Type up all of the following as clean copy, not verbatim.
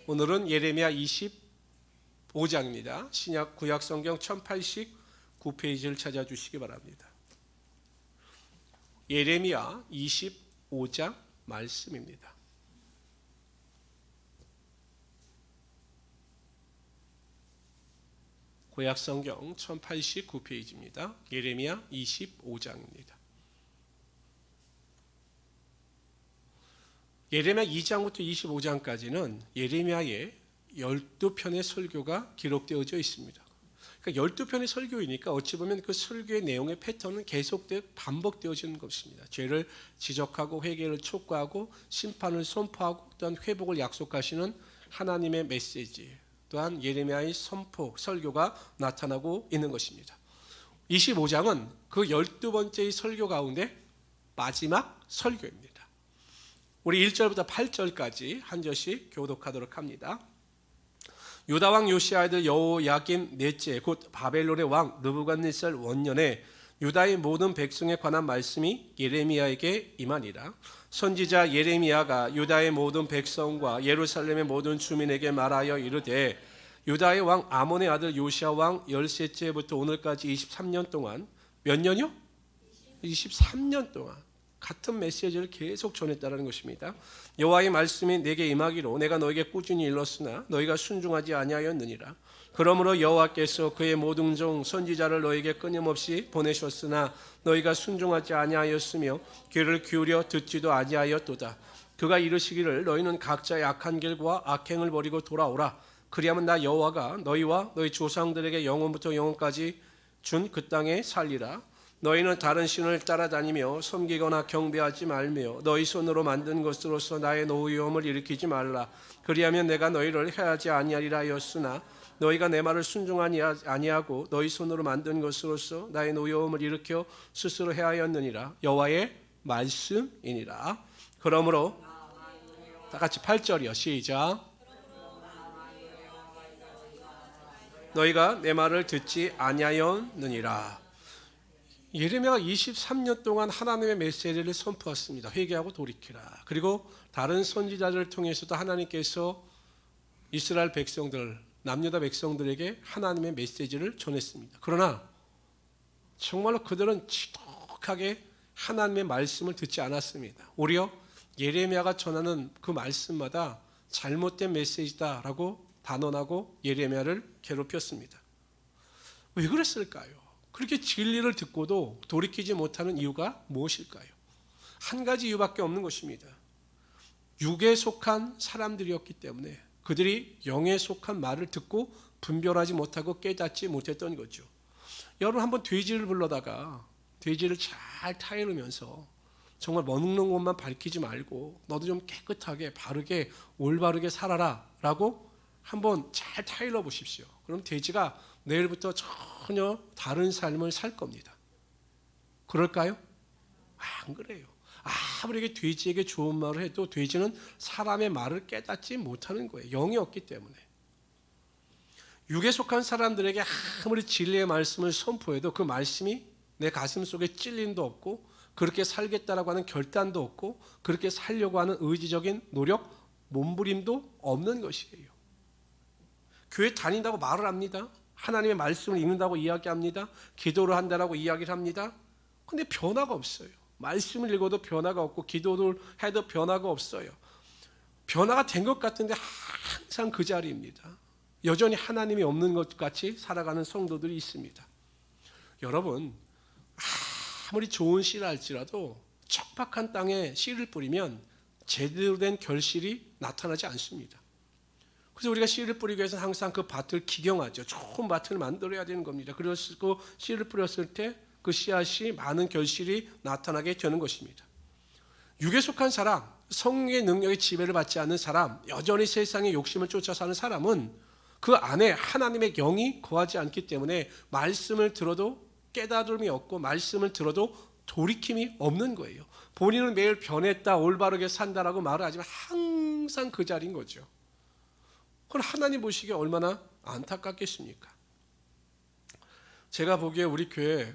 오늘은 예레미야 25장입니다. 신약 구약 성경 1089페이지를 찾아주시기 바랍니다. 예레미야 25장 말씀입니다. 구약 성경 1089페이지입니다. 예레미야 25장입니다. 예레미야 2장부터 25장까지는 예레미야의 12편의 설교가 기록되어져 있습니다. 그러니까 12편의 설교이니까 어찌 보면 그 설교의 내용의 패턴은 계속되어 반복되어지는 것입니다. 죄를 지적하고 회개를 촉구하고 심판을 선포하고 또한 회복을 약속하시는 하나님의 메시지, 또한 예레미야의 선포, 설교가 나타나고 있는 것입니다. 25장은 그 12번째의 설교 가운데 마지막 설교입니다. 우리 1절부터 8절까지 한 절씩 교독하도록 합니다. 유다 왕 요시야 아들 여호야김 넷째 곧 바벨론의 왕 느부갓네살 원년에 유다의 모든 백성에 관한 말씀이 예레미야에게 임하니라. 선지자 예레미야가 유다의 모든 백성과 예루살렘의 모든 주민에게 말하여 이르되 유다의 왕 아몬의 아들 요시야 왕 13째부터 오늘까지 23년 동안 몇 년이요? 23년 동안 같은 메시지를 계속 전했다는 것입니다. 여호와의 말씀이 내게 임하기로 내가 너에게 꾸준히 일렀으나 너희가 순종하지 아니하였느니라. 그러므로 여호와께서 그의 모든 종 선지자를 너에게 끊임없이 보내셨으나 너희가 순종하지 아니하였으며 귀를 기울여 듣지도 아니하였도다. 그가 이르시기를 너희는 각자의 악한 길과 악행을 버리고 돌아오라. 그리하면 나 여호와가 너희와 너희 조상들에게 영원부터 영원까지 준 그 땅에 살리라. 너희는 다른 신을 따라다니며 섬기거나 경배하지 말며 너희 손으로 만든 것으로서 나의 노여움을 일으키지 말라. 그리하면 내가 너희를 해하지 아니하리라 하였으나 너희가 내 말을 순종하지 아니하고 너희 손으로 만든 것으로서 나의 노여움을 일으켜 스스로 해하였느니라. 여호와의 말씀이니라. 그러므로 다 같이 8절이요. 시작. 너희가 내 말을 듣지 아니하였느니라. 예레미야가 23년 동안 하나님의 메시지를 선포했습니다. 회개하고 돌이키라. 그리고 다른 선지자들을 통해서도 하나님께서 이스라엘 백성들, 남유다 백성들에게 하나님의 메시지를 전했습니다. 그러나 정말로 그들은 지독하게 하나님의 말씀을 듣지 않았습니다. 오히려 예레미야가 전하는 그 말씀마다 잘못된 메시지다라고 단언하고 예레미야를 괴롭혔습니다. 왜 그랬을까요? 그렇게 진리를 듣고도 돌이키지 못하는 이유가 무엇일까요? 한 가지 이유밖에 없는 것입니다. 육에 속한 사람들이었기 때문에 그들이 영에 속한 말을 듣고 분별하지 못하고 깨닫지 못했던 거죠. 여러분 한번 돼지를 불러다가 돼지를 잘 타이르면서 정말 먹는 것만 밝히지 말고 너도 좀 깨끗하게 바르게 올바르게 살아라 라고 한번 잘 타일러 보십시오. 그럼 돼지가 내일부터 전혀 다른 삶을 살 겁니다. 그럴까요? 안 그래요. 아무리 돼지에게 좋은 말을 해도 돼지는 사람의 말을 깨닫지 못하는 거예요. 영이 없기 때문에. 육에 속한 사람들에게 아무리 진리의 말씀을 선포해도 그 말씀이 내 가슴 속에 찔림도 없고 그렇게 살겠다라고 하는 결단도 없고 그렇게 살려고 하는 의지적인 노력, 몸부림도 없는 것이에요. 교회 다닌다고 말을 합니다. 하나님의 말씀을 읽는다고 이야기합니다. 기도를 한다라고 이야기를 합니다. 그런데 변화가 없어요. 말씀을 읽어도 변화가 없고 기도를 해도 변화가 없어요. 변화가 된 것 같은데 항상 그 자리입니다. 여전히 하나님이 없는 것 같이 살아가는 성도들이 있습니다. 여러분 아무리 좋은 씨를 할지라도 척박한 땅에 씨를 뿌리면 제대로 된 결실이 나타나지 않습니다. 그래서 우리가 씨를 뿌리기 위해서는 항상 그 밭을 기경하죠. 좋은 밭을 만들어야 되는 겁니다. 그리고 씨를 뿌렸을 때 그 씨앗이 많은 결실이 나타나게 되는 것입니다. 육에 속한 사람, 성령의 능력의 지배를 받지 않는 사람, 여전히 세상의 욕심을 쫓아 사는 사람은 그 안에 하나님의 영이 거하지 않기 때문에 말씀을 들어도 깨달음이 없고 말씀을 들어도 돌이킴이 없는 거예요. 본인은 매일 변했다, 올바르게 산다라고 말을 하지만 항상 그 자리인 거죠. 그건 하나님 보시기에 얼마나 안타깝겠습니까? 제가 보기에 우리 교회에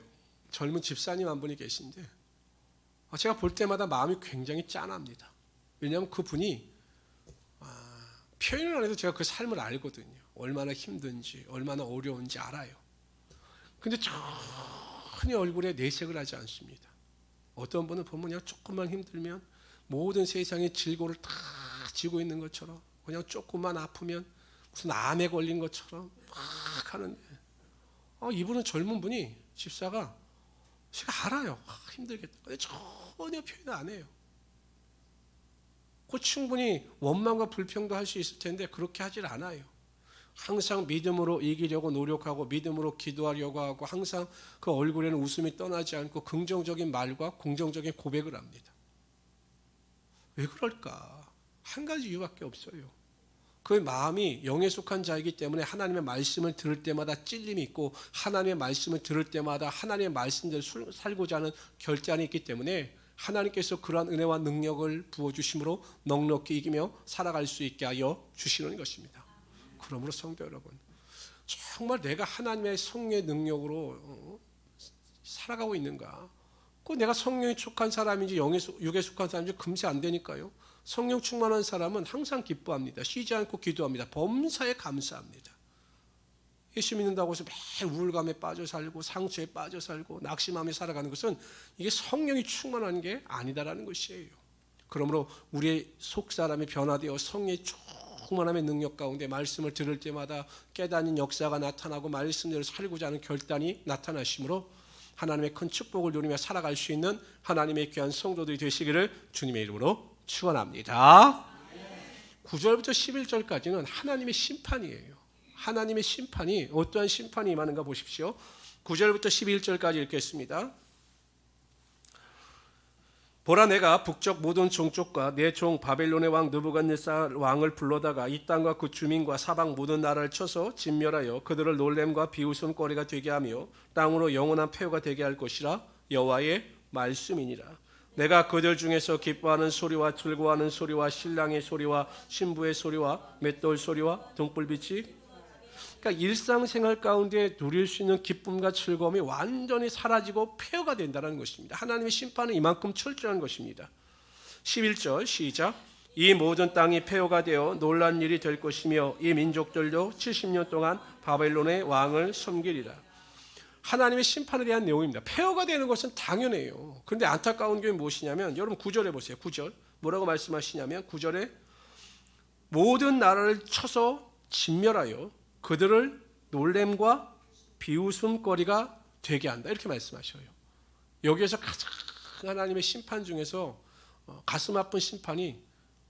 젊은 집사님 한 분이 계신데 제가 볼 때마다 마음이 굉장히 짠합니다. 왜냐하면 그분이 표현을 안 해도 제가 그 삶을 알거든요. 얼마나 힘든지, 얼마나 어려운지 알아요. 근데 전혀 얼굴에 내색을 하지 않습니다. 어떤 분은 보면 그냥 조금만 힘들면 모든 세상의 질고를 다 지고 있는 것처럼, 그냥 조금만 아프면 무슨 암에 걸린 것처럼 막 하는데, 이분은 젊은 분이, 집사가, 제가 알아요. 힘들겠다. 근데 전혀 표현 안 해요. 그 충분히 원망과 불평도 할 수 있을 텐데 그렇게 하질 않아요. 항상 믿음으로 이기려고 노력하고 믿음으로 기도하려고 하고, 항상 그 얼굴에는 웃음이 떠나지 않고 긍정적인 말과 긍정적인 고백을 합니다. 왜 그럴까? 한 가지 이유밖에 없어요. 그 마음이 영에 속한 자이기 때문에 하나님의 말씀을 들을 때마다 찔림이 있고, 하나님의 말씀을 들을 때마다 하나님의 말씀대로 살고자 하는 결단이 있기 때문에 하나님께서 그러한 은혜와 능력을 부어주심으로 넉넉히 이기며 살아갈 수 있게 하여 주시는 것입니다. 그러므로 성도 여러분, 정말 내가 하나님의 성령의 능력으로 살아가고 있는가? 그 내가 성령에 속한 사람인지 육에 속한 사람인지 금세 안 되니까요. 성령 충만한 사람은 항상 기뻐합니다. 쉬지 않고 기도합니다. 범사에 감사합니다. 예수 믿는다고 해서 매일 우울감에 빠져 살고 상처에 빠져 살고 낙심하며 살아가는 것은 이게 성령이 충만한 게 아니다라는 것이에요. 그러므로 우리의 속사람이 변화되어 성령의 충만함의 능력 가운데 말씀을 들을 때마다 깨닫는 역사가 나타나고 말씀대로 살고자 하는 결단이 나타나심으로 하나님의 큰 축복을 누리며 살아갈 수 있는 하나님의 귀한 성도들이 되시기를 주님의 이름으로 축원합니다. 9절부터 11절까지는 하나님의 심판이에요. 하나님의 심판이, 어떠한 심판이 임하는가 보십시오. 9절부터 11절까지 읽겠습니다. 보라, 내가 북쪽 모든 종족과 내 종 바벨론의 왕 느부갓네살 왕을 불러다가 이 땅과 그 주민과 사방 모든 나라를 쳐서 진멸하여 그들을 놀램과 비웃음거리가 되게 하며 땅으로 영원한 폐허가 되게 할 것이라 여호와의 말씀이니라. 내가 그들 중에서 기뻐하는 소리와 즐거워하는 소리와 신랑의 소리와 신부의 소리와 맷돌 소리와 등불빛이, 그러니까 일상생활 가운데 누릴 수 있는 기쁨과 즐거움이 완전히 사라지고 폐허가 된다는 것입니다. 하나님의 심판은 이만큼 철저한 것입니다. 11절 시작. 이 모든 땅이 폐허가 되어 놀란 일이 될 것이며 이 민족들도 70년 동안 바벨론의 왕을 섬기리라. 하나님의 심판에 대한 내용입니다. 폐허가 되는 것은 당연해요. 그런데 안타까운 게 무엇이냐면, 여러분 9절에 보세요. 9절 뭐라고 말씀하시냐면, 9절에 모든 나라를 쳐서 진멸하여 그들을 놀램과 비웃음거리가 되게 한다, 이렇게 말씀하셔요. 여기에서 가장 하나님의 심판 중에서 가슴 아픈 심판이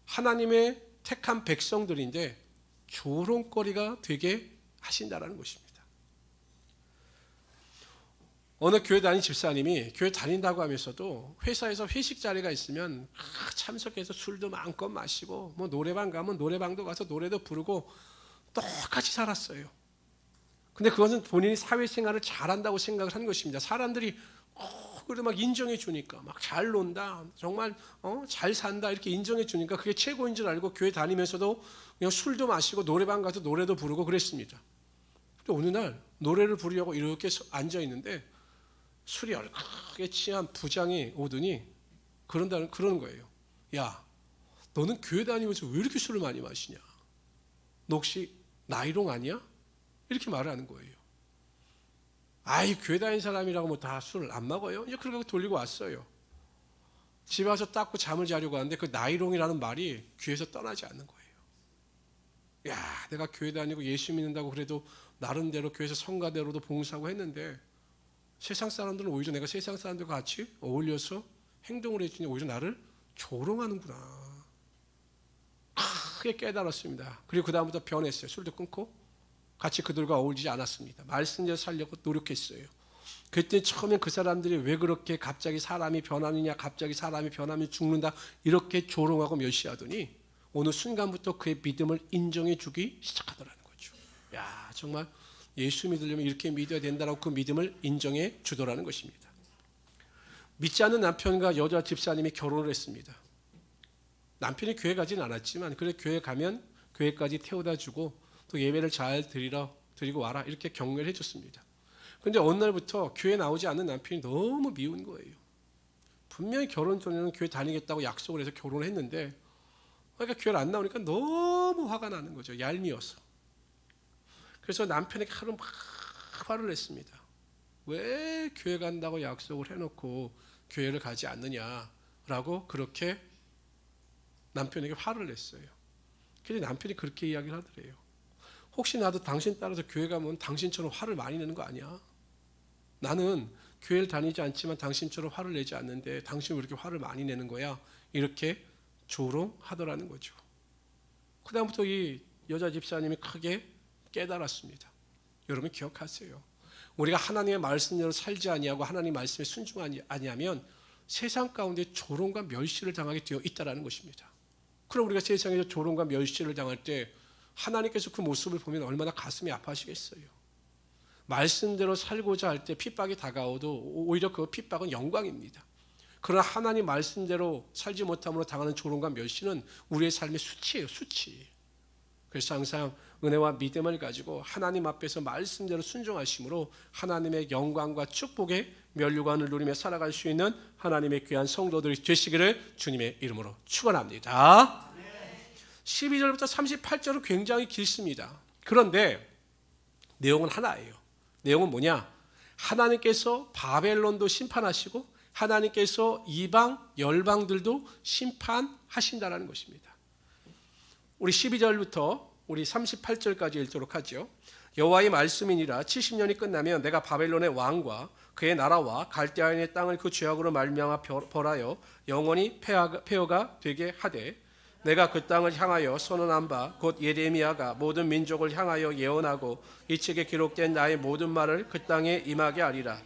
하나님의 택한 백성들인데 조롱거리가 되게 하신다라는 것입니다. 어느 교회 다닌 집사님이 교회 다닌다고 하면서도 회사에서 회식 자리가 있으면 참석해서 술도 마음껏 마시고, 뭐 노래방 가면 노래방도 가서 노래도 부르고 똑같이 살았어요. 근데 그것은 본인이 사회생활을 잘한다고 생각을 한 것입니다. 사람들이 그래도 막 인정해 주니까, 막 잘 논다, 정말 잘 산다 이렇게 인정해 주니까 그게 최고인 줄 알고 교회 다니면서도 그냥 술도 마시고 노래방 가서 노래도 부르고 그랬습니다. 근데 어느 날 노래를 부르려고 이렇게 앉아 있는데 술이 얼크게 취한 부장이 오더니 그러는 거예요. 야, 너는 교회 다니면서 왜 이렇게 술을 많이 마시냐? 너 혹시 나이롱 아니야? 이렇게 말을 하는 거예요. 아이, 교회 다니는 사람이라고 뭐 다 술을 안 먹어요? 이제 그렇게 돌리고 왔어요. 집에 와서 닦고 잠을 자려고 하는데 그 나이롱이라는 말이 귀에서 떠나지 않는 거예요. 야, 내가 교회 다니고 예수 믿는다고 그래도 나름대로 교회에서 성가대로도 봉사하고 했는데 세상 사람들은 오히려 내가 세상 사람들과 같이 어울려서 행동을 해주니 오히려 나를 조롱하는구나. 크게 깨달았습니다. 그리고 그 다음부터 변했어요. 술도 끊고 같이 그들과 어울리지 않았습니다. 말씀대로 살려고 노력했어요. 그때 처음엔 그 사람들이 왜 그렇게 갑자기 사람이 변하느냐, 갑자기 사람이 변하면 죽는다 이렇게 조롱하고 멸시하더니 어느 순간부터 그의 믿음을 인정해 주기 시작하더라는 거죠. 야, 정말 예수 믿으려면 이렇게 믿어야 된다라고 그 믿음을 인정해 주더라는 것입니다. 믿지 않는 남편과 여자 집사님이 결혼을 했습니다. 남편이 교회 가진 않았지만 그래 교회 가면 교회까지 태워다 주고 또 예배를 잘 드리고 와라 이렇게 격려를 해줬습니다. 그런데 어느 날부터 교회 나오지 않는 남편이 너무 미운 거예요. 분명히 결혼 전에는 교회 다니겠다고 약속을 해서 결혼을 했는데 그러니까 교회를 안 나오니까 너무 너무 화가 나는 거죠. 얄미워서. 그래서 남편에게 하루 막 화를 냈습니다. 왜 교회 간다고 약속을 해놓고 교회를 가지 않느냐라고 그렇게 남편에게 화를 냈어요. 그런데 남편이 그렇게 이야기를 하더래요. 혹시 나도 당신 따라서 교회 가면 당신처럼 화를 많이 내는 거 아니야? 나는 교회를 다니지 않지만 당신처럼 화를 내지 않는데 당신 왜 이렇게 화를 많이 내는 거야? 이렇게 조롱하더라는 거죠. 그 다음부터 이 여자 집사님이 크게 깨달았습니다. 여러분 기억하세요. 우리가 하나님의 말씀대로 살지 아니하고 하나님 말씀에 순종하지 아니하면 세상 가운데 조롱과 멸시를 당하게 되어 있다는 것입니다. 그럼 우리가 세상에서 조롱과 멸시를 당할 때 하나님께서 그 모습을 보면 얼마나 가슴이 아파하시겠어요. 말씀대로 살고자 할 때 핍박이 다가오도 오히려 그 핍박은 영광입니다. 그러나 하나님 말씀대로 살지 못함으로 당하는 조롱과 멸시는 우리의 삶의 수치예요. 수치. 그래서 항상 은혜와 믿음을 가지고 하나님 앞에서 말씀대로 순종하심으로 하나님의 영광과 축복의 면류관을 누리며 살아갈 수 있는 하나님의 귀한 성도들이 되시기를 주님의 이름으로 축원합니다. 12절부터 38절은 굉장히 길습니다. 그런데 내용은 하나예요. 내용은 뭐냐? 하나님께서 바벨론도 심판하시고 하나님께서 이방 열방들도 심판하신다라는 것입니다. 우리 12절부터 우리 38절까지 읽도록 하죠. 여호와의 말씀이니라 70년이 끝나면 내가 바벨론의 왕과 그의 나라와 갈대아인의 땅을 그 죄악으로 말미암아 벌하여 영원히 폐허가 되게 하되 내가 그 땅을 향하여 선언한 바 곧 예레미야가 모든 민족을 향하여 예언하고 이 책에 기록된 나의 모든 말을 그 땅에 임하게 하리라.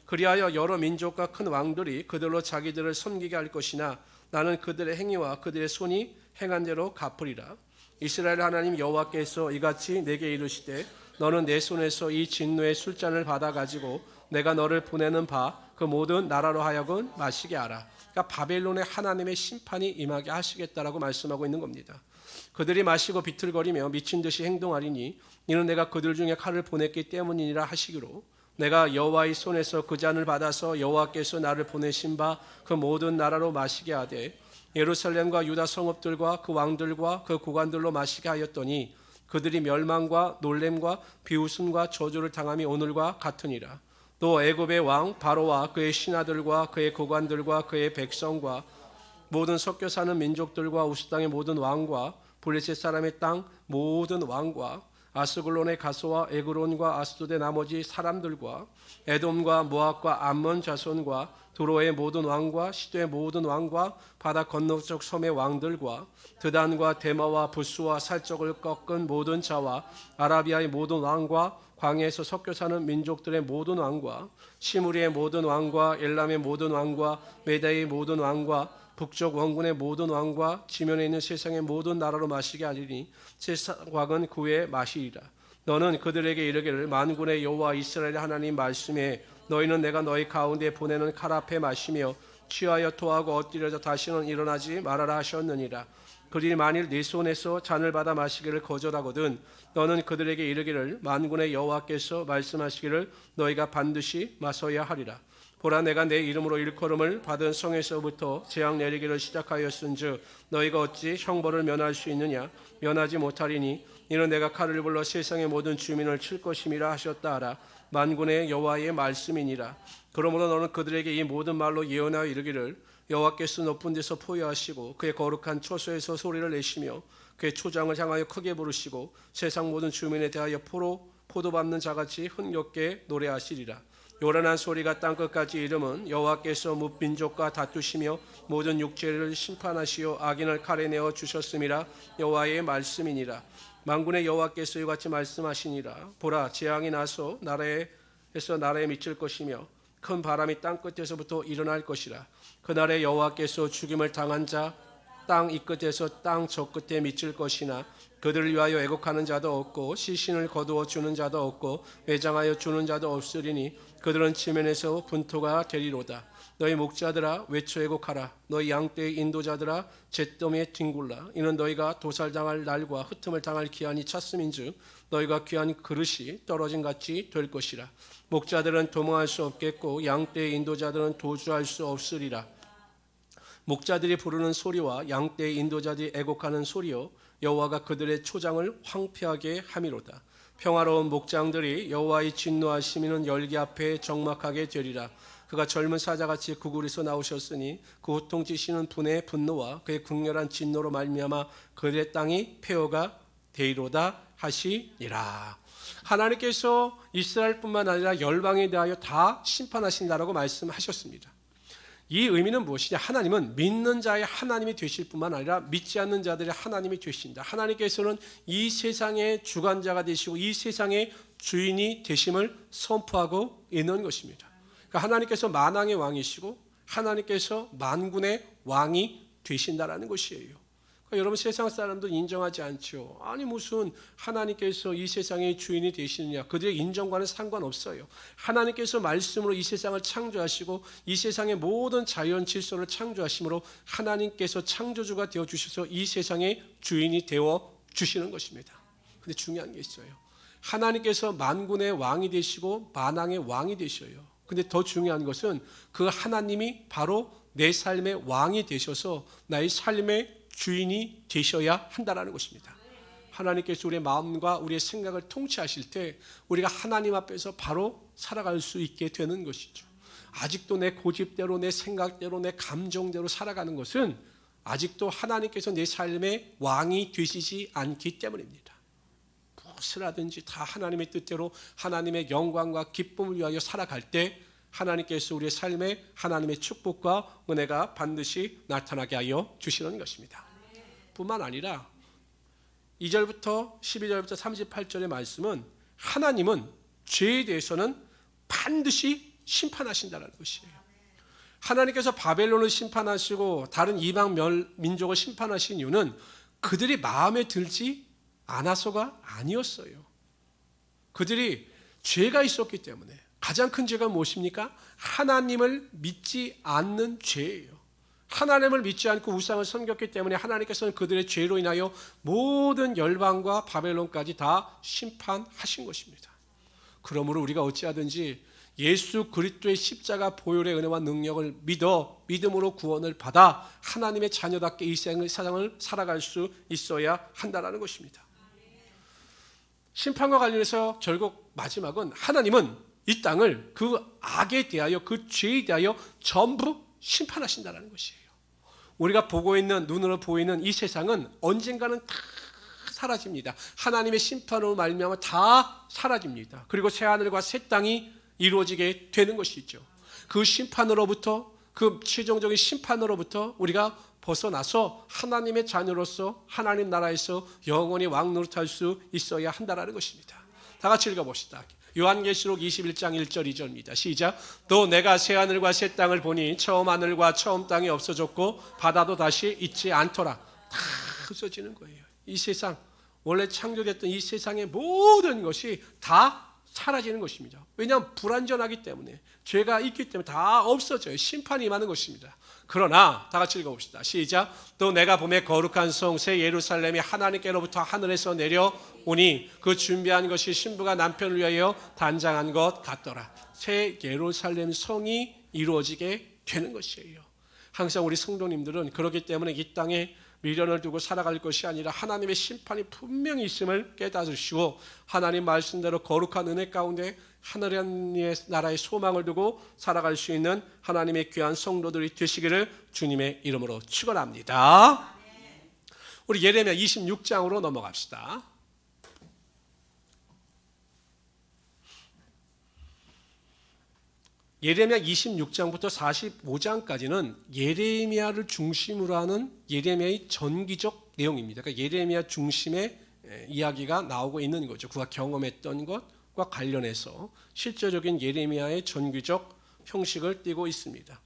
그리하여 여러 민족과 큰 왕들이 그들로 자기들을 섬기게 할 것이나 나는 그들의 행위와 그들의 손이 행한 대로 갚으리라. 이스라엘 하나님 여호와께서 이같이 내게 이르시되 너는 내 손에서 이 진노의 술잔을 받아 가지고 내가 너를 보내는 바 그 모든 나라로 하여금 마시게 하라. 그러니까 바벨론의 하나님의 심판이 임하게 하시겠다라고 말씀하고 있는 겁니다. 그들이 마시고 비틀거리며 미친 듯이 행동하리니 이는 내가 그들 중에 칼을 보냈기 때문이니라 하시기로 내가 여호와의 손에서 그 잔을 받아서 여호와께서 나를 보내신 바 그 모든 나라로 마시게 하되 예루살렘과 유다 성읍들과 그 왕들과 그 고관들로 마시게 하였더니 그들이 멸망과 놀램과 비웃음과 저주를 당함이 오늘과 같으니라. 또 애굽의 왕 바로와 그의 신하들과 그의 고관들과 그의 백성과 모든 섞여 사는 민족들과 우스 땅의 모든 왕과 블레셋 사람의 땅 모든 왕과 아스글론의 가소와 에그론과 아스돗의 나머지 사람들과 에돔과 모압과 암몬 자손과 두로의 모든 왕과 시도의 모든 왕과 바다 건너쪽 섬의 왕들과 드단과 데마와 부스와 살적을 꺾은 모든 자와 아라비아의 모든 왕과 광야에서 섞여 사는 민족들의 모든 왕과 시무리의 모든 왕과 엘람의 모든 왕과 메다의 모든 왕과 북쪽 원군의 모든 왕과 지면에 있는 세상의 모든 나라로 마시게 하리니 세상왕은 그의 마시리라. 너는 그들에게 이르기를 만군의 여호와 이스라엘 하나님 말씀에 너희는 내가 너희 가운데 보내는 칼 앞에 마시며 취하여 토하고 엎드려져 다시는 일어나지 말아라 하셨느니라. 그들이 만일 네 손에서 잔을 받아 마시기를 거절하거든 너는 그들에게 이르기를 만군의 여호와께서 말씀하시기를 너희가 반드시 마셔야 하리라. 보라 내가 내 이름으로 일컬음을 받은 성에서부터 재앙 내리기를 시작하였은즉 너희가 어찌 형벌을 면할 수 있느냐? 면하지 못하리니 이는 내가 칼을 불러 세상의 모든 주민을 칠 것임이라 하셨다 하라. 만군의 여호와의 말씀이니라. 그러므로 너는 그들에게 이 모든 말로 예언하여 이르기를 여호와께서 높은 데서 포효하시고 그의 거룩한 초소에서 소리를 내시며 그의 초장을 향하여 크게 부르시고 세상 모든 주민에 대하여 포도 밟는 자같이 흥겹게 노래하시리라. 요란한 소리가 땅끝까지 이름은 여호와께서 민족과 다투시며 모든 육체를 심판하시어 악인을 칼에 내어 주셨음이라. 여호와의 말씀이니라. 만군의 여호와께서 이같이 말씀하시니라. 보라 재앙이 나서 나라에서 나라에 미칠 것이며 큰 바람이 땅끝에서부터 일어날 것이라. 그날에 여호와께서 죽임을 당한 자 땅 이 끝에서 땅 저 끝에 미칠 것이나 그들을 위하여 애곡하는 자도 없고 시신을 거두어 주는 자도 없고 매장하여 주는 자도 없으리니 그들은 지면에서 분토가 되리로다. 너희 목자들아 외쳐 애곡하라. 너희 양떼의 인도자들아 잿더미에 뒹굴라. 이는 너희가 도살당할 날과 흩음을 당할 기한이 찼음인즉 너희가 귀한 그릇이 떨어진 같이 될 것이라. 목자들은 도망할 수 없겠고 양떼의 인도자들은 도주할 수 없으리라. 목자들이 부르는 소리와 양떼의 인도자들이 애곡하는 소리요 여호와가 그들의 초장을 황폐하게 함이로다. 평화로운 목장들이 여호와의 진노하심이는 열기 앞에 적막하게 되리라. 그가 젊은 사자같이 구굴에서 나오셨으니 그 호통치시는 분의 분노와 그의 극렬한 진노로 말미암아 그들의 땅이 폐허가 되리로다 하시니라. 하나님께서 이스라엘뿐만 아니라 열방에 대하여 다 심판하신다라고 말씀하셨습니다. 이 의미는 무엇이냐? 하나님은 믿는 자의 하나님이 되실 뿐만 아니라 믿지 않는 자들의 하나님이 되신다. 하나님께서는 이 세상의 주관자가 되시고 이 세상의 주인이 되심을 선포하고 있는 것입니다. 그러니까 하나님께서 만왕의 왕이시고 하나님께서 만군의 왕이 되신다라는 것이에요. 그러니까 여러분, 세상 사람도 인정하지 않죠. 아니 무슨 하나님께서 이 세상의 주인이 되시느냐. 그들의 인정과는 상관없어요. 하나님께서 말씀으로 이 세상을 창조하시고 이 세상의 모든 자연 질서를 창조하심으로 하나님께서 창조주가 되어주셔서 이 세상의 주인이 되어주시는 것입니다. 그런데 중요한 게 있어요. 하나님께서 만군의 왕이 되시고 만왕의 왕이 되셔요. 근데 더 중요한 것은 그 하나님이 바로 내 삶의 왕이 되셔서 나의 삶의 주인이 되셔야 한다는 것입니다. 하나님께서 우리의 마음과 우리의 생각을 통치하실 때 우리가 하나님 앞에서 바로 살아갈 수 있게 되는 것이죠. 아직도 내 고집대로, 내 생각대로, 내 감정대로 살아가는 것은 아직도 하나님께서 내 삶의 왕이 되시지 않기 때문입니다. 무엇을 하든지 다 하나님의 뜻대로 하나님의 영광과 기쁨을 위하여 살아갈 때 하나님께서 우리의 삶에 하나님의 축복과 은혜가 반드시 나타나게 하여 주시는 것입니다. 뿐만 아니라 2절부터 12절부터 38절의 말씀은 하나님은 죄에 대해서는 반드시 심판하신다는 것이에요. 하나님께서 바벨론을 심판하시고 다른 이방 민족을 심판하신 이유는 그들이 마음에 들지 않아서가 아니었어요. 그들이 죄가 있었기 때문에. 가장 큰 죄가 무엇입니까? 하나님을 믿지 않는 죄예요. 하나님을 믿지 않고 우상을 섬겼기 때문에 하나님께서는 그들의 죄로 인하여 모든 열방과 바벨론까지 다 심판하신 것입니다. 그러므로 우리가 어찌하든지 예수 그리스도의 십자가 보혈의 은혜와 능력을 믿음으로 구원을 받아 하나님의 자녀답게 이 세상을 살아갈 수 있어야 한다는 것입니다. 심판과 관련해서 결국 마지막은 하나님은 이 땅을 그 악에 대하여, 그 죄에 대하여 전부 심판하신다는 것이에요. 우리가 보고 있는, 눈으로 보이는 이 세상은 언젠가는 다 사라집니다. 하나님의 심판으로 말미암아 다 사라집니다. 그리고 새하늘과 새 땅이 이루어지게 되는 것이죠. 그 심판으로부터, 그 최종적인 심판으로부터 우리가 벗어나서 하나님의 자녀로서 하나님 나라에서 영원히 왕노릇할 수 있어야 한다는 것입니다. 다 같이 읽어봅시다. 요한계시록 21장 1절 2절입니다. 시작. 또 내가 새하늘과 새 땅을 보니 처음 하늘과 처음 땅이 없어졌고 바다도 다시 있지 않더라. 다 없어지는 거예요. 이 세상, 원래 창조됐던 이 세상의 모든 것이 다 사라지는 것입니다. 왜냐하면 불완전하기 때문에, 죄가 있기 때문에 다 없어져요. 심판이 임하는 것입니다. 그러나 다 같이 읽어봅시다. 시작. 또 내가 보매 거룩한 성 새 예루살렘이 하나님께로부터 하늘에서 내려오니 그 준비한 것이 신부가 남편을 위하여 단장한 것 같더라. 새 예루살렘 성이 이루어지게 되는 것이에요. 항상 우리 성도님들은 그렇기 때문에 이 땅에 미련을 두고 살아갈 것이 아니라 하나님의 심판이 분명히 있음을 깨달으시고 하나님 말씀대로 거룩한 은혜 가운데 하늘의 나라의 소망을 두고 살아갈 수 있는 하나님의 귀한 성도들이 되시기를 주님의 이름으로 축원합니다. 우리 예레미야 26장으로 넘어갑시다. 예레미야 26장부터 45장까지는 예레미야를 중심으로 하는 예레미야의 전기적 내용입니다. 그러니까 예레미야 중심의 이야기가 나오고 있는 거죠. 그가 경험했던 것과 관련해서 실제적인 예레미야의 전기적 형식을 띠고 있습니다.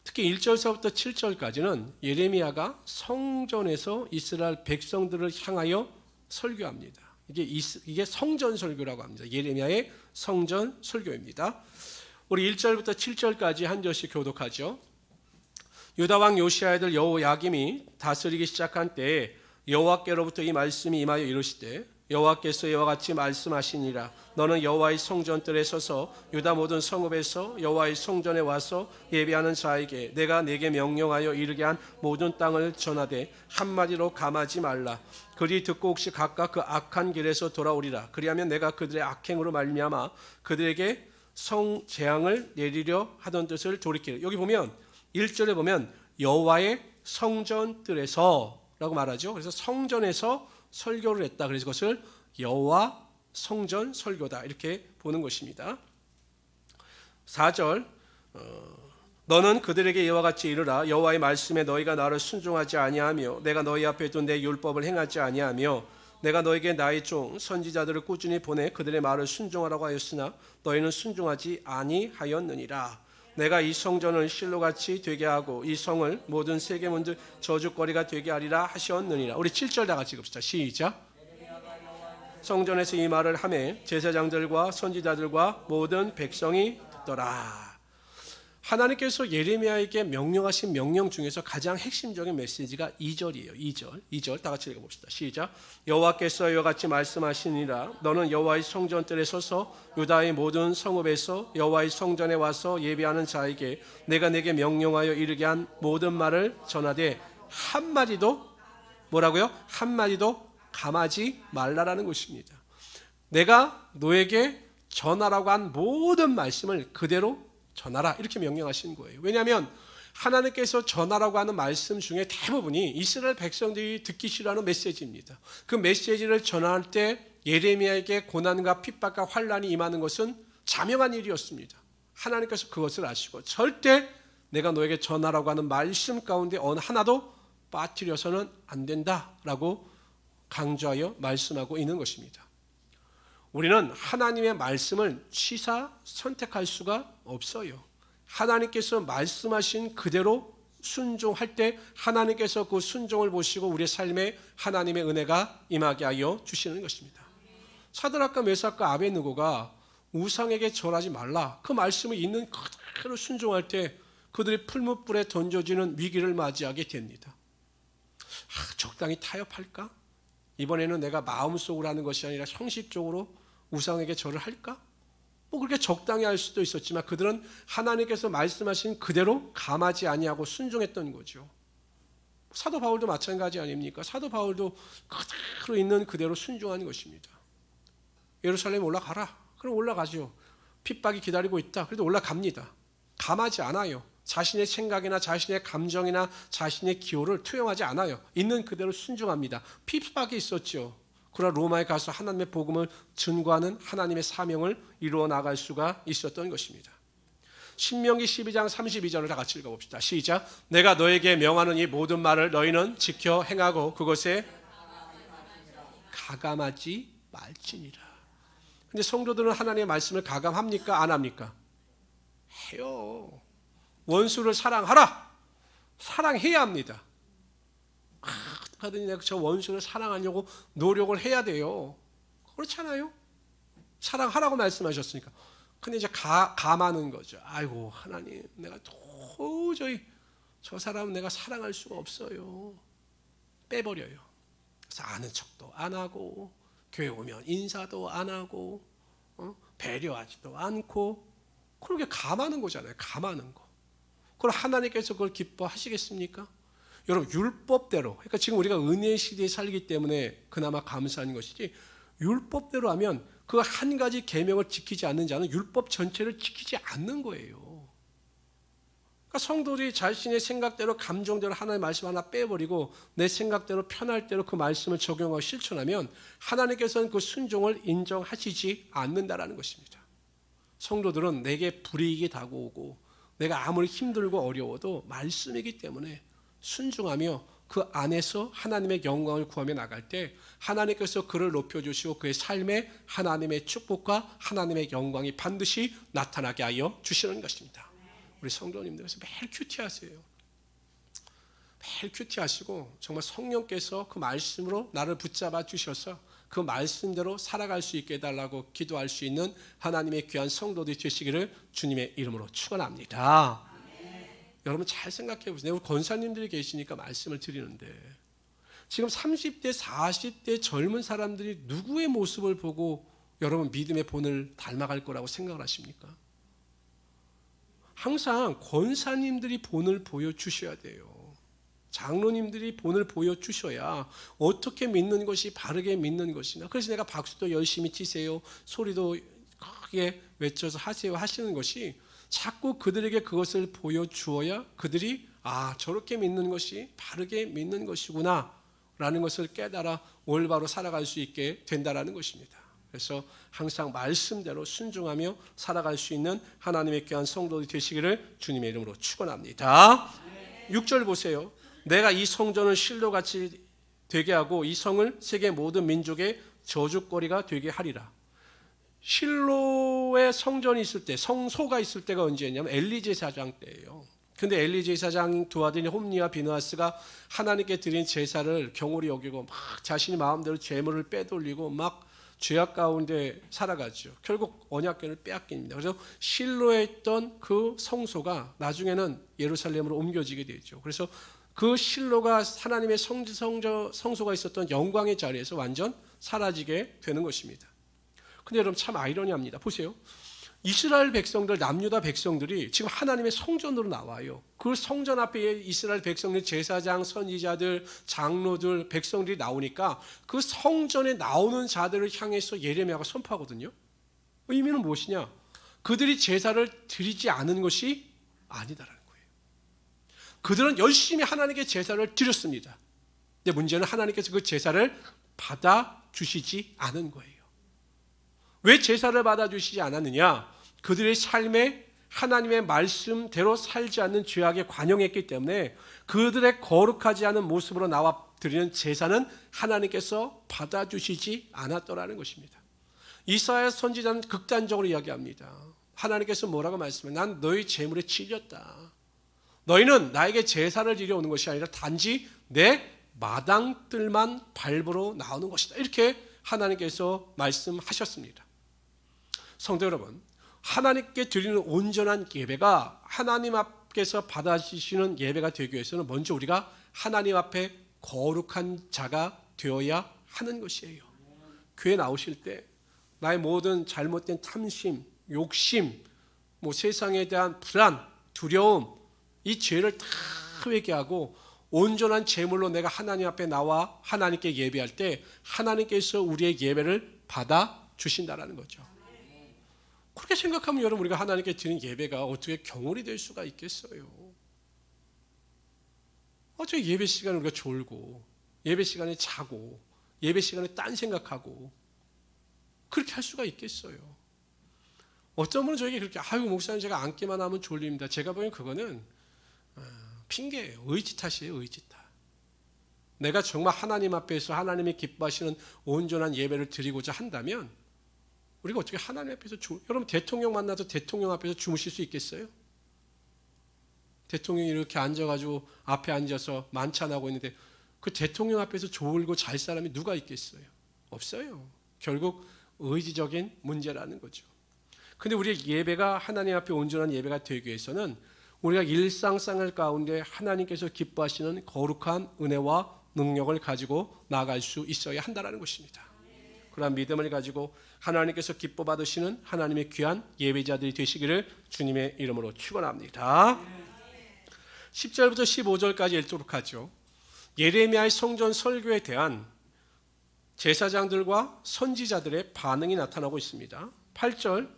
특히 1절서부터 7절까지는 예레미야가 성전에서 이스라엘 백성들을 향하여 설교합니다. 이게 성전 설교라고 합니다. 예레미야의 성전 설교입니다. 우리 1절부터 7절까지 한 절씩 교독하죠. 유다 왕 요시야의 아들 여호야김이 다스리기 시작한 때에 여호와께로부터 이 말씀이 임하여 이르시되 여호와께서 이와 같이 말씀하시니라. 너는 여호와의 성전뜰에 서서 유다 모든 성읍에서 여호와의 성전에 와서 예배하는 자에게 내가 네게 명령하여 이르게 한 모든 땅을 전하되 한마디로 감하지 말라. 그리 듣고 혹시 각각 그 악한 길에서 돌아오리라. 그리하면 내가 그들의 악행으로 말미암아 그들에게 성재앙을 내리려 하던 뜻을 돌이키라. 여기 보면 1절에 보면 여호와의 성전뜰에서 라고 말하죠. 그래서 성전에서 설교를 했다. 그래서 그것을 여호와 성전 설교다 이렇게 보는 것입니다. 4절 너는 그들에게 이와 같이 이르라. 여호와의 말씀에 너희가 나를 순종하지 아니하며 내가 너희 앞에 둔 내 율법을 행하지 아니하며 내가 너에게 나의 종 선지자들을 꾸준히 보내 그들의 말을 순종하라고 하였으나 너희는 순종하지 아니하였느니라. 내가 이 성전을 실로같이 되게 하고 이 성을 모든 세계문들 저주거리가 되게 하리라 하셨느니라. 우리 7절 다 같이 읽읍시다. 시작. 성전에서 이 말을 하매 제사장들과 선지자들과 모든 백성이 듣더라. 하나님께서 예레미야에게 명령하신 명령 중에서 가장 핵심적인 메시지가 2절이에요. 2절 다 같이 읽어봅시다. 시작. 여호와께서 이와 같이 말씀하시니라. 너는 여호와의 성전뜰에 서서 유다의 모든 성읍에서 여호와의 성전에 와서 예배하는 자에게 내가 내게 명령하여 이르게 한 모든 말을 전하되 한마디도 뭐라고요? 한마디도 감하지 말라라는 것입니다. 내가 너에게 전하라고 한 모든 말씀을 그대로 전하라 이렇게 명령하신 거예요. 왜냐하면 하나님께서 전하라고 하는 말씀 중에 대부분이 이스라엘 백성들이 듣기 싫어하는 메시지입니다. 그 메시지를 전할 때 예레미야에게 고난과 핍박과 환난이 임하는 것은 자명한 일이었습니다. 하나님께서 그것을 아시고 절대 내가 너에게 전하라고 하는 말씀 가운데 어느 하나도 빠뜨려서는 안 된다라고 강조하여 말씀하고 있는 것입니다. 우리는 하나님의 말씀을 취사 선택할 수가 없어요. 하나님께서 말씀하신 그대로 순종할 때 하나님께서 그 순종을 보시고 우리의 삶에 하나님의 은혜가 임하게 하여 주시는 것입니다. 사드락과 메삭과 아벳느고가 우상에게 절하지 말라 그 말씀을 있는 그대로 순종할 때 그들이 풀무불에 던져지는 위기를 맞이하게 됩니다. 적당히 타협할까? 이번에는 내가 마음속으로 하는 것이 아니라 형식적으로 우상에게 절을 할까? 그렇게 적당히 할 수도 있었지만 그들은 하나님께서 말씀하신 그대로 감하지 아니하고 순종했던 거죠. 사도 바울도 마찬가지 아닙니까? 사도 바울도 그대로 있는 그대로 순종한 것입니다. 예루살렘에 올라가라. 그럼 올라가죠. 핍박이 기다리고 있다. 그래도 올라갑니다. 감하지 않아요. 자신의 생각이나 자신의 감정이나 자신의 기호를 투영하지 않아요. 있는 그대로 순종합니다. 핍박이 있었죠. 그러나 로마에 가서 하나님의 복음을 증거하는 하나님의 사명을 이루어 나갈 수가 있었던 것입니다. 신명기 12장 32절을 다 같이 읽어봅시다. 시작. 내가 너에게 명하는 이 모든 말을 너희는 지켜 행하고 그것에 가감하지 말지니라. 근데 성도들은 하나님의 말씀을 가감합니까? 안 합니까? 해요. 원수를 사랑하라. 사랑해야 합니다. 하더니 내가 저 원수를 사랑하려고 노력을 해야 돼요. 그렇잖아요. 사랑하라고 말씀하셨으니까. 근데 이제 감하는 거죠. 아이고 하나님 내가 도저히 저 사람은 내가 사랑할 수가 없어요. 빼버려요. 그래서 아는 척도 안 하고 교회 오면 인사도 안 하고 배려하지도 않고 그렇게 감하는 거잖아요. 감하는 거. 그럼 하나님께서 그걸 기뻐하시겠습니까? 여러분 율법대로 그러니까 지금 우리가 은혜의 시대에 살기 때문에 그나마 감사한 것이지 율법대로 하면 그 한 가지 계명을 지키지 않는 자는 율법 전체를 지키지 않는 거예요. 그러니까 성도들이 자신의 생각대로 감정대로 하나님의 말씀 하나 빼버리고 내 생각대로 편할 대로 그 말씀을 적용하고 실천하면 하나님께서는 그 순종을 인정하시지 않는다라는 것입니다. 성도들은 내게 불이익이 다가오고 내가 아무리 힘들고 어려워도 말씀이기 때문에 순종하며 그 안에서 하나님의 영광을 구하며 나갈 때 하나님께서 그를 높여주시고 그의 삶에 하나님의 축복과 하나님의 영광이 반드시 나타나게 하여 주시는 것입니다. 우리 성도님들께서 매일 큐티하세요. 매일 큐티하시고 정말 성령께서 그 말씀으로 나를 붙잡아 주셔서 그 말씀대로 살아갈 수 있게 해달라고 기도할 수 있는 하나님의 귀한 성도들이 되시기를 주님의 이름으로 축원합니다. 여러분 잘 생각해 보세요. 우리 권사님들이 계시니까 말씀을 드리는데 지금 30대, 40대 젊은 사람들이 누구의 모습을 보고 여러분 믿음의 본을 닮아갈 거라고 생각을 하십니까? 항상 권사님들이 본을 보여주셔야 돼요. 장로님들이 본을 보여주셔야 어떻게 믿는 것이 바르게 믿는 것이나, 그래서 내가 박수도 열심히 치세요, 소리도 크게 외쳐서 하세요 하시는 것이 자꾸 그들에게 그것을 보여주어야 그들이 저렇게 믿는 것이 바르게 믿는 것이구나 라는 것을 깨달아 올바로 살아갈 수 있게 된다라는 것입니다. 그래서 항상 말씀대로 순종하며 살아갈 수 있는 하나님의 귀한 성도들이 되시기를 주님의 이름으로 축원합니다. 6절 보세요. 내가 이 성전을 실로같이 되게 하고 이 성을 세계 모든 민족의 저주거리가 되게 하리라. 실로의 성전이 있을 때, 성소가 있을 때가 언제였냐면 엘리 제사장 때예요. 근데 엘리 제사장 두 아들인 홈니와 비느하스가 하나님께 드린 제사를 경홀히 여기고 막 자신이 마음대로 재물을 빼돌리고 막 죄악 가운데 살아가죠. 결국 언약궤를 빼앗깁니다. 그래서 실로에 있던 그 성소가 나중에는 예루살렘으로 옮겨지게 되죠. 그래서 그 실로가 하나님의 성소가 있었던 영광의 자리에서 완전 사라지게 되는 것입니다. 근데 여러분 참 아이러니합니다. 보세요. 이스라엘 백성들, 남유다 백성들이 지금 하나님의 성전으로 나와요. 그 성전 앞에 이스라엘 백성들, 제사장, 선지자들, 장로들, 백성들이 나오니까 그 성전에 나오는 자들을 향해서 예레미야가 선포하거든요. 의미는 무엇이냐? 그들이 제사를 드리지 않은 것이 아니다라는 거예요. 그들은 열심히 하나님께 제사를 드렸습니다. 근데 문제는 하나님께서 그 제사를 받아주시지 않은 거예요. 왜 제사를 받아주시지 않았느냐? 그들의 삶에 하나님의 말씀대로 살지 않는 죄악에 관영했기 때문에 그들의 거룩하지 않은 모습으로 나와 드리는 제사는 하나님께서 받아주시지 않았더라는 것입니다. 이사야 선지자는 극단적으로 이야기합니다. 하나님께서 뭐라고 말씀해요? 난 너희 재물에 찔렸다. 너희는 나에게 제사를 드려오는 것이 아니라 단지 내 마당들만 밟으러 나오는 것이다. 이렇게 하나님께서 말씀하셨습니다. 성도 여러분, 하나님께 드리는 온전한 예배가 하나님 앞에서 받아주시는 예배가 되기 위해서는 먼저 우리가 하나님 앞에 거룩한 자가 되어야 하는 것이에요. 교회 나오실 때 나의 모든 잘못된 탐심, 욕심, 세상에 대한 불안, 두려움, 이 죄를 다 회개하고 온전한 제물로 내가 하나님 앞에 나와 하나님께 예배할 때 하나님께서 우리의 예배를 받아주신다는 거죠. 그렇게 생각하면 여러분, 우리가 하나님께 드리는 예배가 어떻게 경홀이 될 수가 있겠어요? 어차피 예배 시간에 우리가 졸고, 예배 시간에 자고, 예배 시간에 딴 생각하고, 그렇게 할 수가 있겠어요? 어떤 분은 저에게 그렇게, 목사님 제가 앉기만 하면 졸립니다. 제가 보기엔 그거는 핑계예요. 의지 탓이에요. 의지 탓. 내가 정말 하나님 앞에서 하나님이 기뻐하시는 온전한 예배를 드리고자 한다면 우리가 어떻게 하나님 앞에서 여러분 대통령 만나서 대통령 앞에서 주무실 수 있겠어요? 대통령이 이렇게 앉아가지고 앞에 앉아서 만찬하고 있는데 그 대통령 앞에서 졸고 잘 사람이 누가 있겠어요? 없어요. 결국 의지적인 문제라는 거죠. 근데 우리의 예배가 하나님 앞에 온전한 예배가 되기 위해서는 우리가 일상생활 가운데 하나님께서 기뻐하시는 거룩한 은혜와 능력을 가지고 나아갈 수 있어야 한다는 것입니다. 그러한 믿음을 가지고 하나님께서 기뻐 받으시는 하나님의 귀한 예배자들이 되시기를 주님의 이름으로 축원합니다. 10절부터 15절까지 읽도록 하죠. 예레미야의 성전 설교에 대한 제사장들과 선지자들의 반응이 나타나고 있습니다. 8절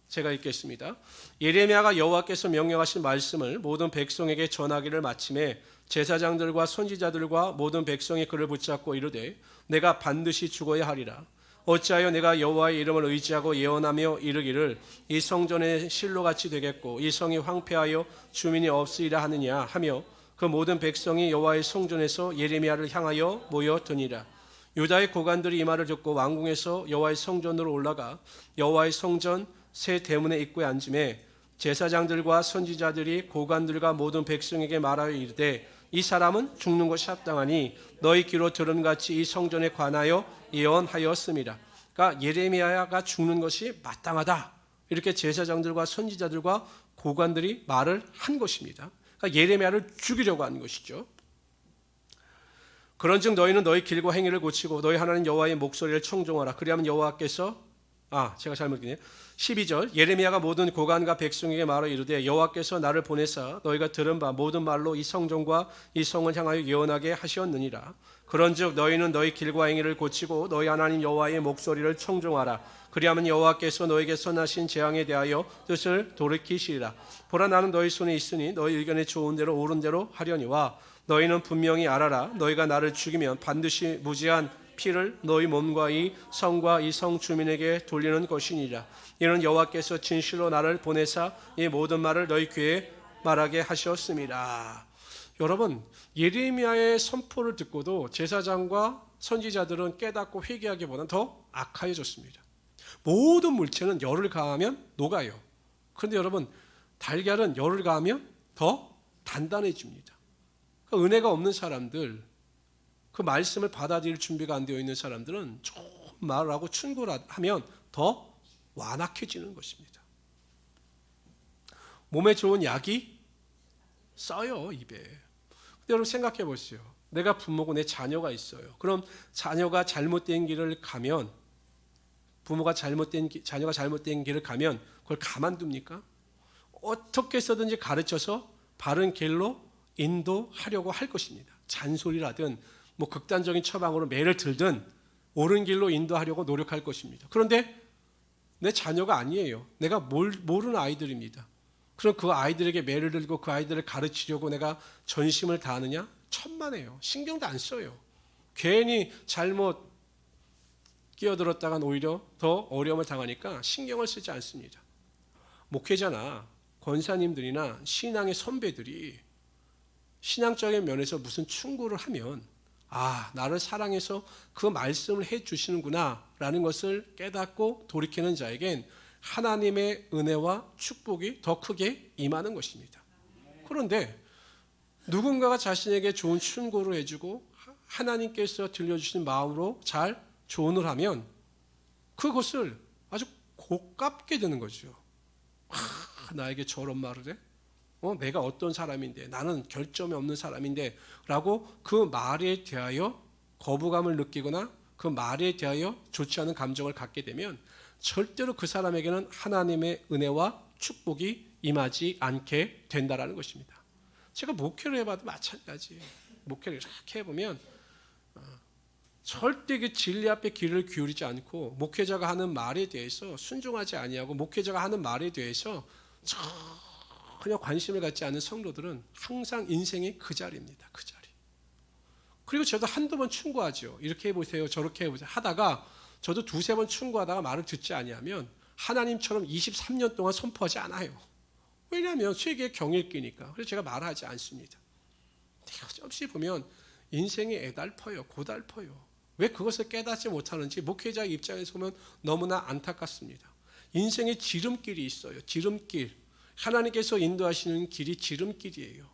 제가 읽겠습니다. 예레미야가 여호와께서 명령하신 말씀을 모든 백성에게 전하기를 마침에 제사장들과 선지자들과 모든 백성이 그를 붙잡고 이르되 내가 반드시 죽어야 하리라. 어찌하여 내가 여호와의 이름을 의지하고 예언하며 이르기를 이 성전의 실로같이 되겠고 이 성이 황폐하여 주민이 없으리라 하느냐 하며 그 모든 백성이 여호와의 성전에서 예레미야를 향하여 모여드니라. 유다의 고관들이 이 말을 듣고 왕궁에서 여호와의 성전으로 올라가 여호와의 성전 새 대문의 입구에 앉음에 제사장들과 선지자들이 고관들과 모든 백성에게 말하여 이르되 이 사람은 죽는 것이 합당하니 너희 귀로 들은 같이 이 성전에 관하여 예언하였음이라. 그러니까 예레미야가 죽는 것이 마땅하다. 이렇게 제사장들과 선지자들과 고관들이 말을 한 것입니다. 그러니까 예레미야를 죽이려고 한 것이죠. 그런즉 너희는 너희 길과 행위를 고치고 너희 하나님 여호와의 목소리를 청종하라. 그리하면 여호와께서 제가 잘못했네요. 12절 예레미야가 모든 고관과 백성에게 말하 이르되 여호와께서 나를 보내사 너희가 들은 바 모든 말로 이 성전과 이 성을 향하여 예언하게 하셨느니라. 그런즉 너희는 너희 길과 행위를 고치고 너희 하나님 여호와의 목소리를 청종하라. 그리하면 여호와께서 너에게 선하신 재앙에 대하여 뜻을 돌이키시리라. 보라 나는 너희 손에 있으니 너희 의견에 좋은 대로 옳은 대로 하려니와 너희는 분명히 알아라. 너희가 나를 죽이면 반드시 무지한 피를 너희 몸과 이 성과 이 성 주민에게 돌리는 것이니라. 이는 여호와께서 진실로 나를 보내사 이 모든 말을 너희 귀에 말하게 하셨습니다. 여러분, 예레미야의 선포를 듣고도 제사장과 선지자들은 깨닫고 회개하기보다는 더 악하여졌습니다. 모든 물체는 열을 가하면 녹아요. 그런데 여러분, 달걀은 열을 가하면 더 단단해집니다. 그러니까 은혜가 없는 사람들, 그 말씀을 받아들일 준비가 안 되어 있는 사람들은 조금 말을 하고 충고를 하면 더 완악해지는 것입니다. 몸에 좋은 약이 써요, 입에. 근데 여러분 생각해 보세요. 내가 부모고 내 자녀가 있어요. 그럼 자녀가 잘못된 길을 가면, 자녀가 잘못된 길을 가면 그걸 가만둡니까? 어떻게 해서든지 가르쳐서 바른 길로 인도하려고 할 것입니다. 잔소리라든 극단적인 처방으로 매를 들든 옳은 길로 인도하려고 노력할 것입니다. 그런데 내 자녀가 아니에요. 내가 모르는 아이들입니다. 그럼 그 아이들에게 매를 들고 그 아이들을 가르치려고 내가 전심을 다하느냐? 천만에요. 신경도 안 써요. 괜히 잘못 끼어들었다간 오히려 더 어려움을 당하니까 신경을 쓰지 않습니다. 목회자나 권사님들이나 신앙의 선배들이 신앙적인 면에서 무슨 충고를 하면 나를 사랑해서 그 말씀을 해주시는구나 라는 것을 깨닫고 돌이키는 자에겐 하나님의 은혜와 축복이 더 크게 임하는 것입니다. 그런데 누군가가 자신에게 좋은 충고를 해주고 하나님께서 들려주신 마음으로 잘 조언을 하면 그것을 아주 고깝게 드는 거죠. 나에게 저런 말을 해? 내가 어떤 사람인데, 나는 결점이 없는 사람인데 라고 그 말에 대하여 거부감을 느끼거나 그 말에 대하여 좋지 않은 감정을 갖게 되면 절대로 그 사람에게는 하나님의 은혜와 축복이 임하지 않게 된다라는 것입니다. 제가 목회를 해봐도 마찬가지예요. 목회를 이렇게 해보면 절대 그 진리 앞에 귀를 기울이지 않고 목회자가 하는 말에 대해서 순종하지 아니하고 목회자가 하는 말에 대해서 전혀 관심을 갖지 않은 성도들은 항상 인생이 그 자리입니다. 그 자리. 그리고 저도 한두 번 충고하죠. 이렇게 해보세요. 저렇게 해보세요. 하다가 저도 두세 번 충고하다가 말을 듣지 아니하면 하나님처럼 23년 동안 선포하지 않아요. 왜냐하면 세계의 경일기니까. 그래서 제가 말하지 않습니다. 없이 보면 인생이 애달퍼요. 고달퍼요. 왜 그것을 깨닫지 못하는지 목회자 입장에서 보면 너무나 안타깝습니다. 인생에 지름길이 있어요. 지름길. 하나님께서 인도하시는 길이 지름길이에요.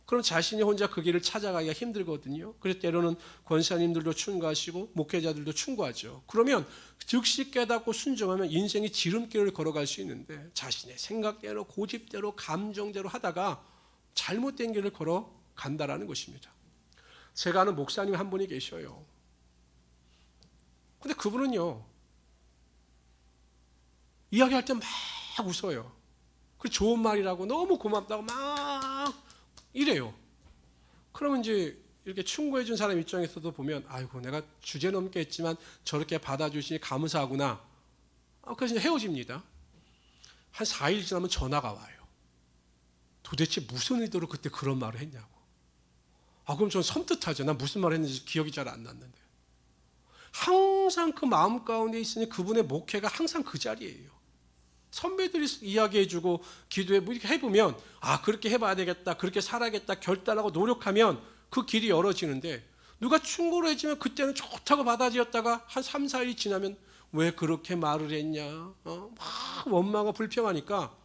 그럼 자신이 혼자 그 길을 찾아가기가 힘들거든요. 그래서 때로는 권사님들도 충고하시고 목회자들도 충고하죠. 그러면 즉시 깨닫고 순종하면 인생이 지름길을 걸어갈 수 있는데 자신의 생각대로 고집대로 감정대로 하다가 잘못된 길을 걸어간다라는 것입니다. 제가 아는 목사님 한 분이 계셔요. 근데 그분은요, 이야기할 때 막 웃어요. 그 좋은 말이라고 너무 고맙다고 막 이래요. 그러면 이제 이렇게 충고해 준 사람 입장에서도 보면 아이고 내가 주제 넘게 했지만 저렇게 받아주시니 감사하구나. 그래서 이제 헤어집니다. 한 4일 지나면 전화가 와요. 도대체 무슨 의도로 그때 그런 말을 했냐고. 그럼 전 섬뜩하죠. 난 무슨 말을 했는지 기억이 잘 안 났는데. 항상 그 마음 가운데 있으니 그분의 목회가 항상 그 자리예요. 선배들이 이야기해주고 기도해 이렇게 해보면 그렇게 해봐야 되겠다, 그렇게 살아야겠다 결단하고 노력하면 그 길이 열어지는데 누가 충고를 해주면 그때는 좋다고 받아들였다가 한 3, 4일이 지나면 왜 그렇게 말을 했냐 막 원망하고 불평하니까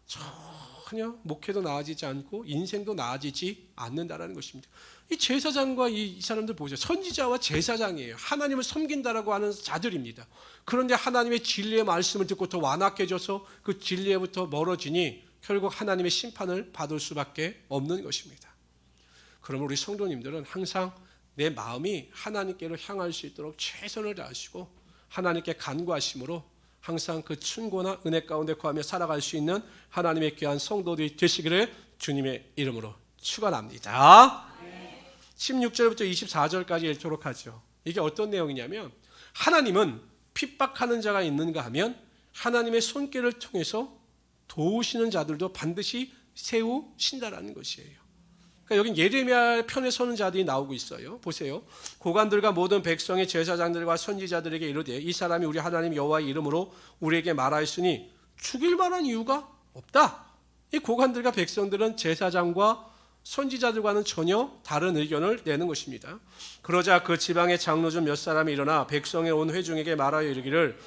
전혀 목회도 나아지지 않고 인생도 나아지지 않는다라는 것입니다. 이 제사장과 이 사람들 보세요. 선지자와 제사장이에요. 하나님을 섬긴다라고 하는 자들입니다. 그런데 하나님의 진리의 말씀을 듣고 더 완악해져서 그 진리에부터 멀어지니 결국 하나님의 심판을 받을 수밖에 없는 것입니다. 그러면 우리 성도님들은 항상 내 마음이 하나님께로 향할 수 있도록 최선을 다하시고 하나님께 간구하심으로 항상 그 충고나 은혜 가운데 거하며 살아갈 수 있는 하나님의 귀한 성도들이 되시기를 주님의 이름으로 축원합니다. 16절부터 24절까지 읽도록 하죠. 이게 어떤 내용이냐면 하나님은 핍박하는 자가 있는가 하면 하나님의 손길을 통해서 도우시는 자들도 반드시 세우신다라는 것이에요. 그러니까 여기 예레미야 편에 서는 자들이 나오고 있어요. 보세요. 고관들과 모든 백성의 제사장들과 선지자들에게 이르되 이 사람이 우리 하나님 여호와의 이름으로 우리에게 말하였으니 죽일 만한 이유가 없다. 이 고관들과 백성들은 제사장과 선지자들과는 전혀 다른 의견을 내는 것입니다. 그러자 그 지방의 장로 중 몇 사람이 일어나 백성의 온 회중에게 말하여 이르기를,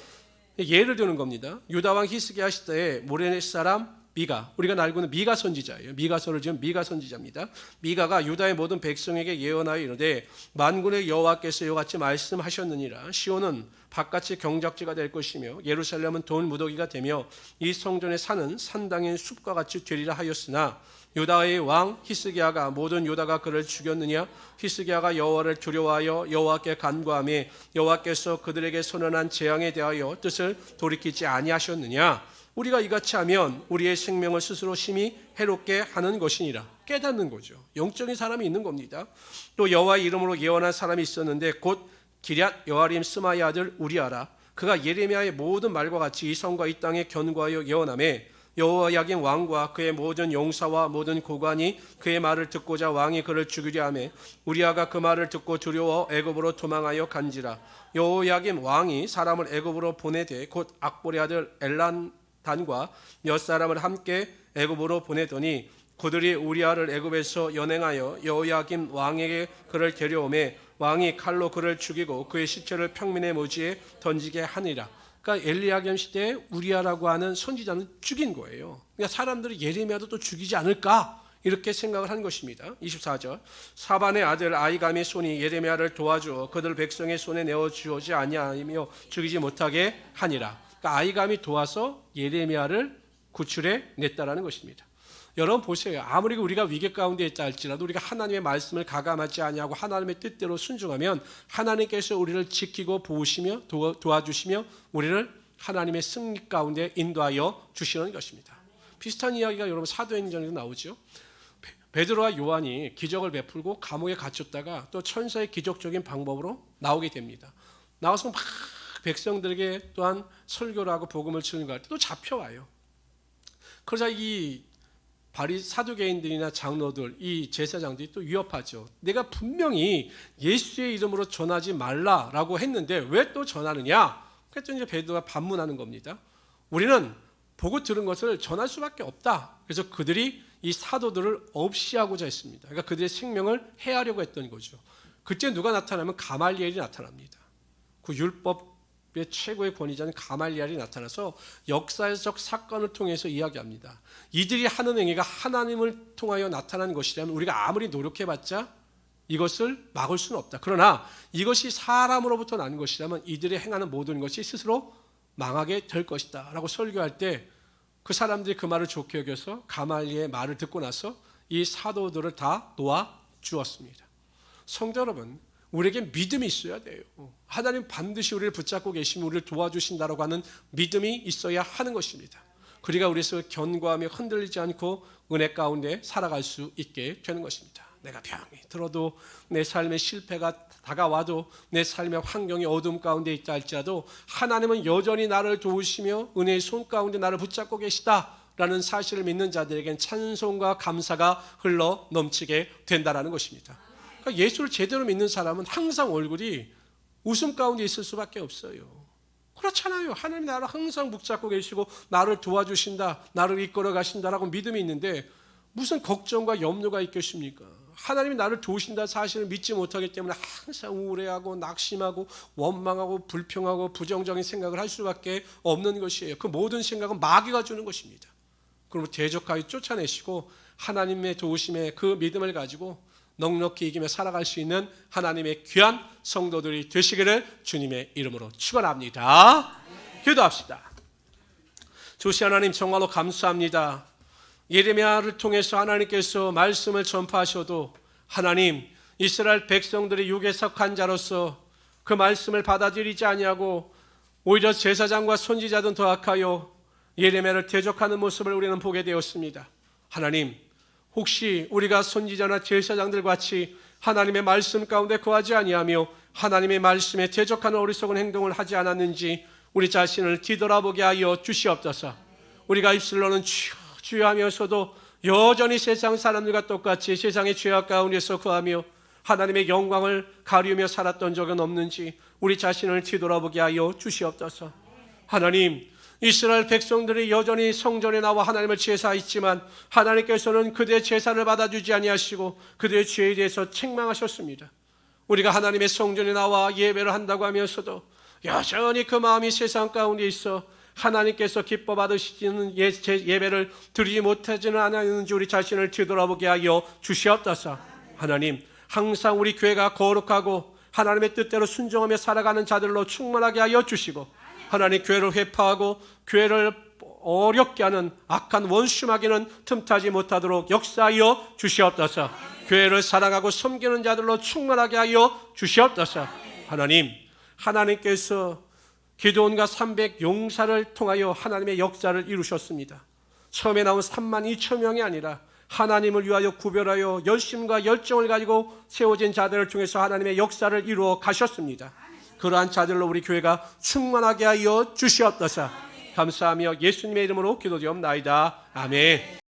예를 드는 겁니다. 유다 왕 히스기야 시대에 모레네 사람 미가, 우리가 알고 있는 미가 선지자예요. 미가서를 지은 미가 선지자입니다. 미가가 유다의 모든 백성에게 예언하여 이르되 만군의 여호와께서 이같이 말씀하셨느니라. 시온은 바깥이 경작지가 될 것이며 예루살렘은 돌 무더기가 되며 이 성전의 산은 산당인 숲과 같이 되리라 하였으나 유다의 왕 히스기야가 모든 유다가 그를 죽였느냐? 히스기야가 여호와를 두려워하여 여호와께 간구하며 여호와께서 그들에게 선언한 재앙에 대하여 뜻을 돌이키지 아니하셨느냐? 우리가 이같이 하면 우리의 생명을 스스로 심히 해롭게 하는 것이니라. 깨닫는 거죠. 영적인 사람이 있는 겁니다. 또 여호와의 이름으로 예언한 사람이 있었는데 곧 기럇 여아림 스마의 아들 우리아라. 그가 예레미야의 모든 말과 같이 이 성과 이 땅에 견고하여 예언하매 여호야긴 왕과 그의 모든 용사와 모든 고관이 그의 말을 듣고자 왕이 그를 죽이려 하매 우리아가 그 말을 듣고 두려워 애굽으로 도망하여 간지라. 여호야긴 왕이 사람을 애굽으로 보내되 곧 악보리 아들 엘란단과 몇 사람을 함께 애굽으로 보내더니 그들이 우리아를 애굽에서 연행하여 여호야긴 왕에게 그를 데려오매 왕이 칼로 그를 죽이고 그의 시체를 평민의 모지에 던지게 하니라. 그러니까 엘리야김 시대에 우리아라고 하는 선지자는 죽인 거예요. 그러니까 사람들이 예레미야도 또 죽이지 않을까 이렇게 생각을 한 것입니다. 24절 사반의 아들 아이감의 손이 예레미야를 도와주어 그들 백성의 손에 내어주지 아니하며 죽이지 못하게 하니라. 그러니까 아이감이 도와서 예레미야를 구출해 냈다라는 것입니다. 여러분 보세요. 아무리 우리가 위기 가운데 있다 할지라도 우리가 하나님의 말씀을 가감하지 아니하고 하나님의 뜻대로 순종하면 하나님께서 우리를 지키고 보시며 도와주시며 우리를 하나님의 승리 가운데 인도하여 주시는 것입니다. 비슷한 이야기가 여러분 사도행전에도 나오죠. 베드로와 요한이 기적을 베풀고 감옥에 갇혔다가 또 천사의 기적적인 방법으로 나오게 됩니다. 나와서 막 백성들에게 또한 설교를 하고 복음을 증거할 때 또 잡혀와요. 그러자 이 바리 사두개인들이나 장로들, 이 제사장들이 또 위협하죠. 내가 분명히 예수의 이름으로 전하지 말라라고 했는데 왜 또 전하느냐? 그랬더니 이제 베드로가 반문하는 겁니다. 우리는 보고 들은 것을 전할 수밖에 없다. 그래서 그들이 이 사도들을 없이하고자 했습니다. 그러니까 그들의 생명을 해하려고 했던 거죠. 그때 누가 나타나면 가말리엘이 나타납니다. 그 율법의 최고의 권위자는 가말리엘이 나타나서 역사적 사건을 통해서 이야기합니다. 이들이 하는 행위가 하나님을 통하여 나타난 것이라면 우리가 아무리 노력해봤자 이것을 막을 수는 없다. 그러나 이것이 사람으로부터 난 것이라면 이들이 행하는 모든 것이 스스로 망하게 될 것이다 라고 설교할 때 그 사람들이 그 말을 좋게 여겨서 가말리엘의 말을 듣고 나서 이 사도들을 다 놓아주었습니다. 성도 여러분, 우리에게 믿음이 있어야 돼요. 하나님 반드시 우리를 붙잡고 계시면 우리를 도와주신다라고 하는 믿음이 있어야 하는 것입니다. 그리가 우리에서 견고하며 흔들리지 않고 은혜 가운데 살아갈 수 있게 되는 것입니다. 내가 병이 들어도 내 삶의 실패가 다가와도 내 삶의 환경이 어둠 가운데 있다 할지라도 하나님은 여전히 나를 도우시며 은혜의 손 가운데 나를 붙잡고 계시다라는 사실을 믿는 자들에겐 찬송과 감사가 흘러 넘치게 된다라는 것입니다. 그러니까 예수를 제대로 믿는 사람은 항상 얼굴이 웃음 가운데 있을 수밖에 없어요. 그렇잖아요. 하나님이 나를 항상 붙잡고 계시고 나를 도와주신다, 나를 이끌어 가신다라고 믿음이 있는데 무슨 걱정과 염려가 있겠습니까? 하나님이 나를 도우신다 사실을 믿지 못하기 때문에 항상 우울해하고 낙심하고 원망하고 불평하고 부정적인 생각을 할 수밖에 없는 것이에요. 그 모든 생각은 마귀가 주는 것입니다. 그러면 대적하여 쫓아내시고 하나님의 도우심에 그 믿음을 가지고 넉넉히 이기며 살아갈 수 있는 하나님의 귀한 성도들이 되시기를 주님의 이름으로 축원합니다. 기도합시다. 조시 하나님 정말로 감사합니다. 예레미야를 통해서 하나님께서 말씀을 전파하셔도 하나님 이스라엘 백성들이 육에 속한 자로서 그 말씀을 받아들이지 아니하고 오히려 제사장과 선지자든 더 악하여 예레미야를 대적하는 모습을 우리는 보게 되었습니다. 하나님, 혹시 우리가 선지자나 제사장들 같이 하나님의 말씀 가운데 거하지 아니하며 하나님의 말씀에 대적하는 어리석은 행동을 하지 않았는지 우리 자신을 뒤돌아보게 하여 주시옵소서. 우리가 입술로는 주여 주여 하면서도 여전히 세상 사람들과 똑같이 세상의 죄악 가운데서 거하며 하나님의 영광을 가리우며 살았던 적은 없는지 우리 자신을 뒤돌아보게 하여 주시옵소서. 하나님, 이스라엘 백성들이 여전히 성전에 나와 하나님을 제사했지만 하나님께서는 그들의 제사를 받아주지 아니하시고 그들의 죄에 대해서 책망하셨습니다. 우리가 하나님의 성전에 나와 예배를 한다고 하면서도 여전히 그 마음이 세상 가운데 있어 하나님께서 기뻐 받으시는 예배를 드리지 못하지는 않았는지 우리 자신을 뒤돌아보게 하여 주시옵소서. 하나님, 항상 우리 교회가 거룩하고 하나님의 뜻대로 순종하며 살아가는 자들로 충만하게 하여 주시고 하나님, 교회를 회파하고 교회를 어렵게 하는 악한 원수마귀는 틈타지 못하도록 역사하여 주시옵소서. 교회를 사랑하고 섬기는 자들로 충만하게 하여 주시옵소서. 하나님, 하나님께서 기드온과 300 용사를 통하여 하나님의 역사를 이루셨습니다. 처음에 나온 32,000명이 아니라 하나님을 위하여 구별하여 열심과 열정을 가지고 세워진 자들을 통해서 하나님의 역사를 이루어 가셨습니다. 그러한 자들로 우리 교회가 충만하게 하여 주시옵소서. 감사하며 예수님의 이름으로 기도드리옵나이다. 아멘.